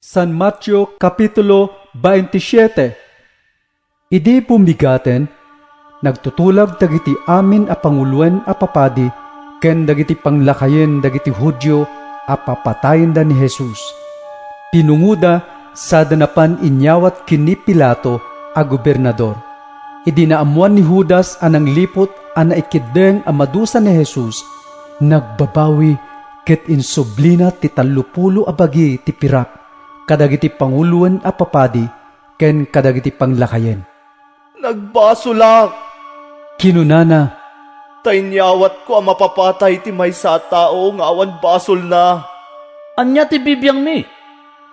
San Mateo Kapitulo 27. Idi bumigaten, nagtutulag dagiti amin a panguluan a papadi, ken dagiti panglakayen dagiti Hudyo a papatayen da ni Jesus. Pinunguda sa danapan inyawat kini Pilato a gobernador. Idi naamuan ni Judas anang lipot a naikideng a madusa ni Jesus, nagbabawi ket insublina ti 30 a bagi ti pirak, kadagiti panguluan a papadi, ken kadagiti panglakayen. Nagbasulak, Kinunana, tainyawat ko ang mapapatay ti maysa a tao nga awan basol na. Anya ti bibiyang mi?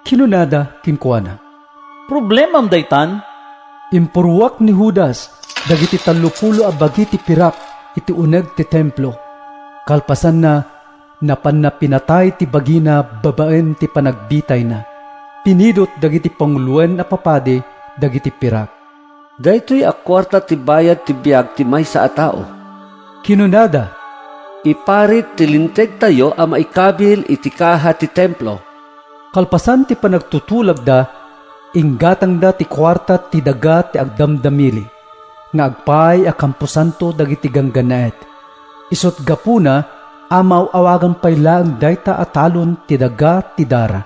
kinunada kinkuana. Problemam daytan? Impurwak ni Judas, dagiti 30 a bagi ti pirak, iti uneg ti templo. Kalpasan na, napan na pinatay ti bagina babaen ti panagbitay na. Pinidot dagiti panguluan a papadi, dagiti pirak. Daytoy a kwarta ti bayad ti biag ti maysa a tao. Kinunada, Iparit ti linteg tayo a maikabil iti kaha ti templo. kalpasan ti panagtutulag da, inggatang da ti kwarta ti daga ti agdamdamili, nga agpay a kampusanto dagiti gangganaet. Isot gapuna, amaw awagan pay laang dayta atalon ti daga ti dara.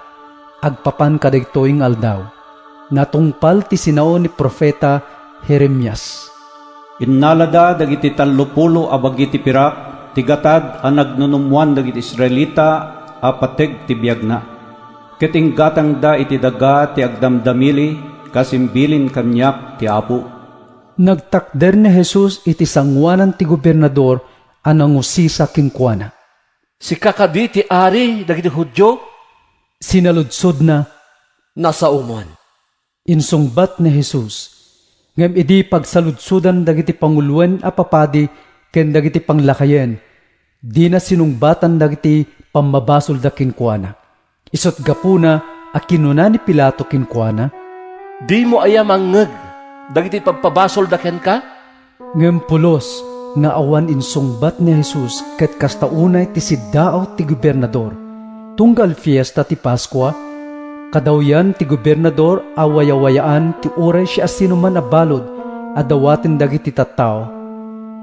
Agpapan kadagtoyng aldaw. Natungpal ti sinao ni Profeta Jeremias. Innalada dagiti 30 a bagi ti pirak, tigatad a nagnunumwan dagiti Israelita a pateg ti biagna. Keting gatang da iti daga ti agdamdamili, kasimbilin kanyak ti apo. Nagtakder ni Jesus iti sangwanan ti gobernador anang usisa kinkuana. Si kakadi ti ari dagiti Hudyo? Sinaludsod na, Nasa uman. insungbat ni Jesus. Ngem idi pagsaludsudan dagiti panguluan a papadi ken dagiti panglakayen, di na sinungbatan dagiti pamabasol da kinkuana. Isot gapuna a kinuna ni Pilato kinkuana, Di mo aya mangeg dagiti pagpabasol daken ka? ngem pulos nga awan insungbat ni Jesus ket kastaunay ti siddaaw ti gobernador. Tunggal fiesta ti Paskwa, kadawyan ti gobernador awayawayaan ti oray siya sinuman a balod adawaten dagiti tattao.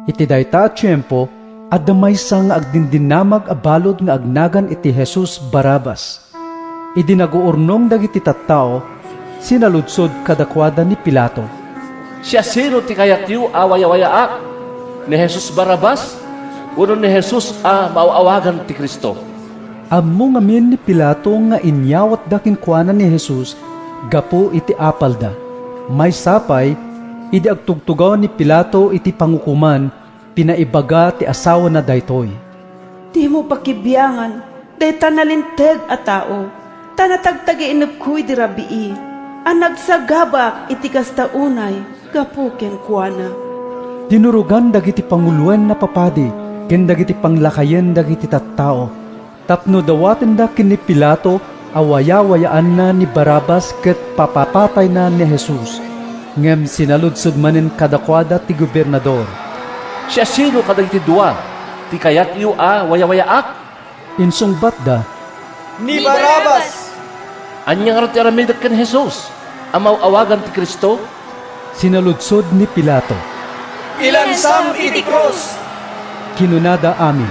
Iti dayta a tiyempo, adamay sa nga agdindinamag a balod nga agnagan iti Jesus Barabas. Idi naguurnong dagiti tattao, sinaludsod kadakwada ni Pilato. Siya sino ti kayatyo awaya-wayaak? Ni Jesus Barabas? Uno ni Jesus a mauawagan ti Kristo? Ammo ngamin ni Pilato nga inyawat da kinkuana ni Jesus, gapo iti apalda. May sapay, idi agtugtugaw ni Pilato iti pangukuman, pinaibaga ti asawa na daytoy. Di mo pakibiyangan, day tanalinteg a tao, tanatagtagi inupkuy di rabii, ang nagsagabak iti kastaunay, gapuken kuana. Dinurugan dagiti panguluan na papadi, ken dagiti panglakayen dagiti tattao. Tapno dawaten da ken ni Pilato, awaya-wayaan na ni Barabas ket papapatay na ni Jesus. Ngem sinaludsod manen kadakwada ti gobernador. Siya sino kadagiti duwa? Ti kayatyo a waya-wayaak? Insungbat da, Ni Barabas! Anya nga ti aramid ken Jesus? Ang mauawagan ti Kristo? sinaludsod ni Pilato. Ilansam iti krus! Kinunada amin.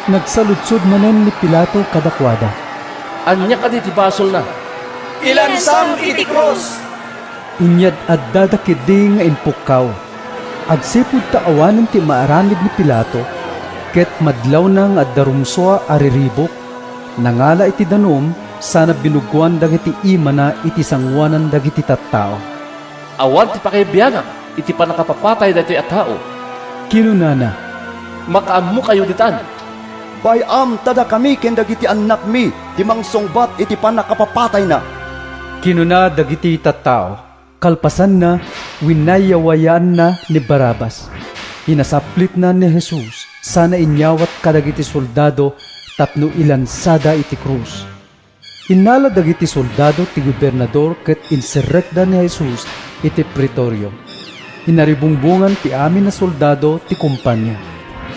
Nagsaludsod manen ni Pilato kadakwada. Anya kadi ti basol na? Ilansam iti krus! Inyad addada kidi nga inpukaw. Agsipud ta awanen ti maaramid ni Pilato, ket madlaw nang addarumswa ariribok, nangala iti danom, sana binugwan dagiti imana iti sangwanan dagiti tattao. Awan ti pakaibiyanak, iti panakapapatay daytoy a tao. Kinunana, Makaammo kayo ditan. Bayam tada kami ken dagiti anak mi, di mangsungbat iti panakapapatay na. kinuna dagiti tattao, kalpasan na, winayawayaan na ni Barabas. Inasaplit na ni Jesus, sana inyawat kadagiti soldado, tapno ilansada iti krus. Inala dagiti soldado ti gobernador ket inserrekda ni Jesus iti pretorio. Inaribungbungan ti amin na soldado ti kumpanya.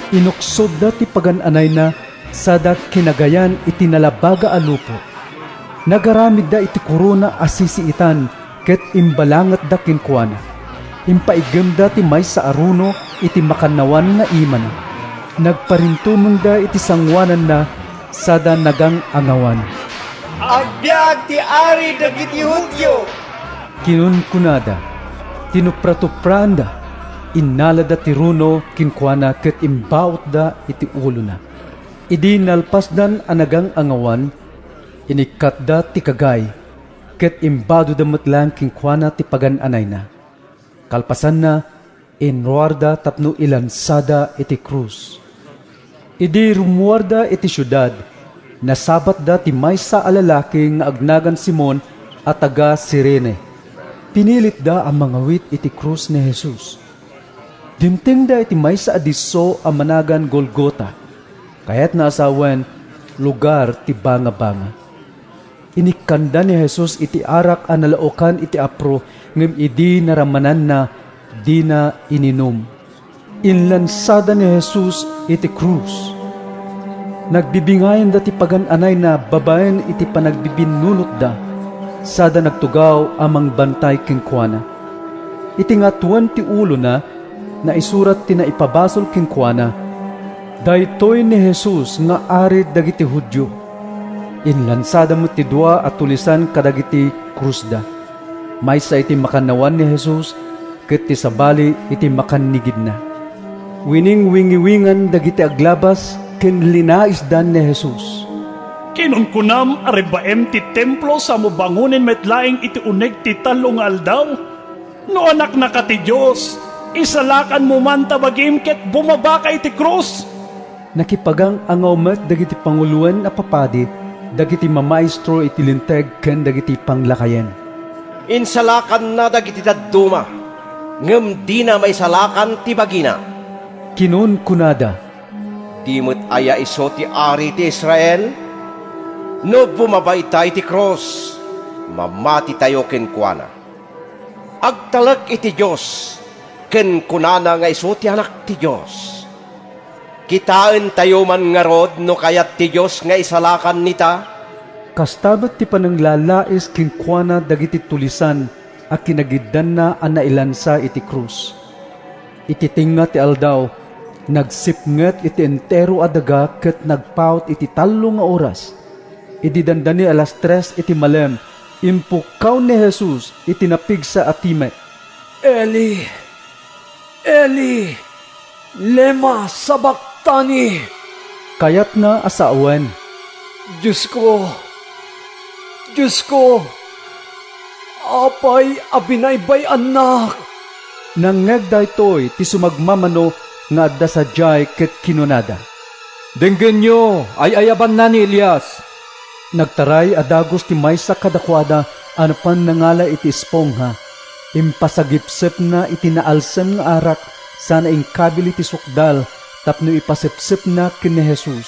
Inuksod da ti pagananay na sada kinagayan iti nalabaga a lupo. Nagaramid da iti korona asisiitan ket imbalangat da kinkuana. Impaigem da ti may sa aruno iti makanawan nga imana. Nagparintumong da iti sangwanan na sada nagang angawan. Agbyag ti ari dagiti Hudyo. Kinunkunada, tinupratupranda, inalada ti runo kinkuana ket imbaot da iti ulo na. Idi nalpasdan anagang angawan, inikat da ti kagay, ket imbado da metlang kinkuana ti pagananay na. Kalpasan na, inruarda tapno ilansada iti krus. Idi rumuarda iti syudad, nasabat da ti maysa a lalaki nga agnagan Simon at taga Sirene. Pinilit da ang mga wit iti krus ni Jesus. Dimting da iti maysa a disso a managan Golgota, kayat naasawen lugar ti banga-banga. Inikanda ni Jesus iti arak a nalaokan iti apro ngem idi naramanan na di na ininom. Inlansada ni Jesus iti krus. Nagbibingayan da ti pagananay na babaen iti panagbibinunot da. Sada nagtugaw amang bantay kinkuana. Iti nga tuwan ti ulo na isurat ti naipabasol kinkuana. Daytoy ni Jesus nga arid dagiti Hudyo. Inlansada mo ti dua at tulisan kadagiti krusda. Maysa iti makanawan ni Jesus ket ti sabali iti makanigid na. Wining wingiwingan dagiti aglabas ken linaisdan ni Jesus. Kinunkunam arebaem ti templo sa mubangunin metlaing iti uneg ti talong aldaw. No anak na ka ti Diyos, isalakan mo man tabagim ket bumaba ka iti krus. Nakipagang angaw met dagiti panguluan a papadi, dagiti mamaestro iti linteg ken dagiti panglakayen. Insalakan na dagiti dadduma. Ngem di na may salakan ti bagina. Kinunkunada, Di mo't aya iso ti ari ti Israel. No bumabay tayo ti cross, mamati tayo kenkuana. Agtalag iti Diyos, kenkunana nga iso ti anak ti Diyos. Kitaan tayo man nga rod no kayat ti Diyos nga isalakan nita. kastabat ti pananglalais kinkwana dagiti tulisan a kinagiddan na a nailansa iti krus. Ititinga ti aldaw, nagsipnget iti entero a daga ket nagpaut iti 3 nga oras. Iti dandani alas 3 iti malem, impukaw ni Jesus iti napigsa a timek. Eli, Eli, lema sabaktani. Kayat na asaawen. Diyos ko, apay abinaybay anak. Nangeg daytoy ti sumagmamano nga adda sadyay ket kinunada. Denggen nyo, ay ayaban na ni Elias. Nagtaray adagos ti maysa kadakwada ano pan nangala iti espongha. Impasagipsep na iti naalsem nga arak sana ingkabil iti sukdal tapno ipasipsip na ken ni Jesus.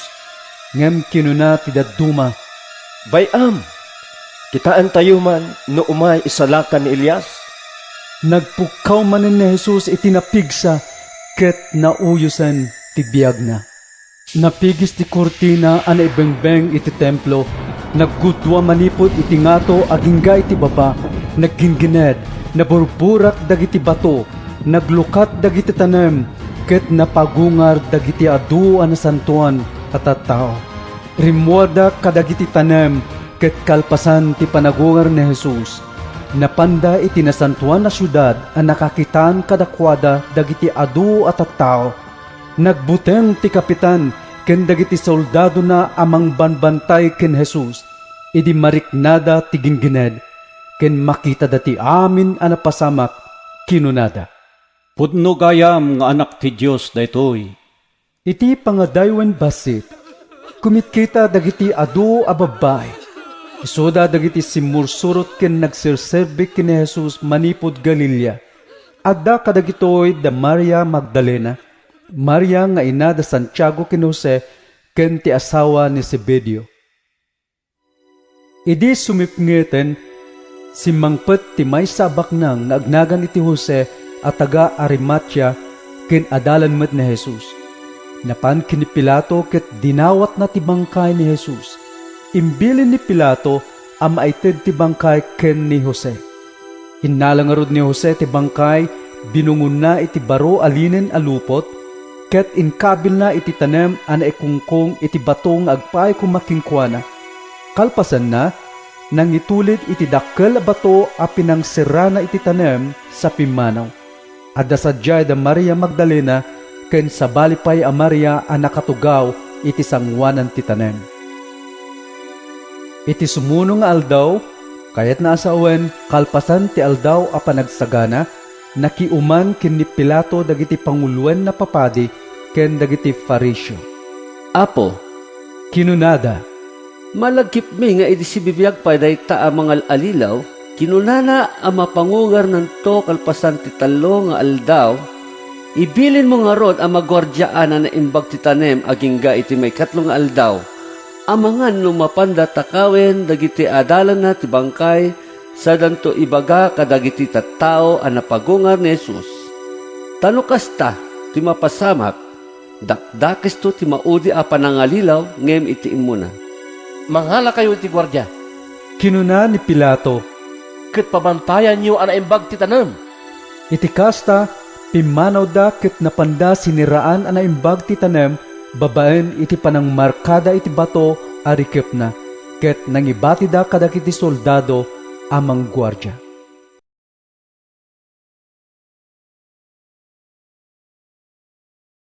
Ngem kinuna ti dadduma. Bayam, kitaan tayo man no umay isalakan ni Elias. Nagpukaw manen ni Jesus iti napigsa ket nauyusan ti biag na. Napigis ti kurtina ana ibengbeng iti templo. Naggudwa manipod iti ngato agingga iti baba. Naggingined, naburburak dagiti bato. Naglukat dagiti tanem ket napagungar dagiti adu ana santuan at tao. Rimuada kadagiti tanem ket kalpasan ti panagungar ni Jesus. Napanda iti nasantuan na syudad ang nakakitaan kadakwada dagiti adu at tao. Nagbuteng ti kapitan ken dagiti soldado na amang banbantay ken Jesus. Idi mariknada ti gingined ken makita dati amin a napasamak kinunada. Pudno gayam nga anak ti Diyos daytoy. Iti pangadaywen basit, kumitkita dagiti adu a babae. Isoda dagiti simursurot ken nagserserbi ken ni Jesus manipod Galilea. Adda kadagitoy da Maria Magdalena, Maria nga ina da Santiago ken Jose ken ti asawa ni Zebedeo. Idi sumipngeten si mangpet ti maysa baknang nga agnagan iti Jose at taga Arimatea ken adalan met ni Jesus. Napan kini Pilato ket dinawat na ti bangkay ni Jesus. Imbilin ni Pilato ang maited ti bangkay ken ni Jose. Inalangarod ni Jose ti bangkay, binungon na iti baro alinen alupot, ket inkabil na iti tanem ana ikungkong iti bato nga agpay kumakingkwana. Kalpasan na, nang itulid iti dakkel a bato a pinangsirana iti tanem sa pimanaw. Adda sadyay da Maria Magdalena ken sabali pay a Maria a nakatugaw iti sangwanan ti tanem. Iti sumuno nga aldaw, kayat na asawen, kalpasan ti aldaw a panagsagana, nakiuman ken ni Pilato dagiti panguluan na papadi ken dagiti Fariseo. Apo, Kinunada, malagkip mi nga iti sibibiyag pa dayta a mga alilaw, kinunana ang mapangugar ng to kalpasan ti talo nga aldaw, ibilin mo nga rod ang magwardyaan na naimbag ti tanem agingga iti may katlong nga aldaw, amangan no mapanda takawen dagiti adalan na ti bangkay sa danto ibaga kadagiti tattao a napagungar ni Jesus. Tano kasta ti mapasamak, dakdakis to ti maudi a panangalilaw ngem iti imuna. Manghala kayo iti gwardya. kinuna ni Pilato, Ket pabantayan niyo ang naimbag ti tanem. iti kasta, pimanaw da ket napanda siniraan ang naimbag ti tanem, babaen iti panang markada iti bato arikep na, ket nangibati da kadagiti soldado amang gwardya.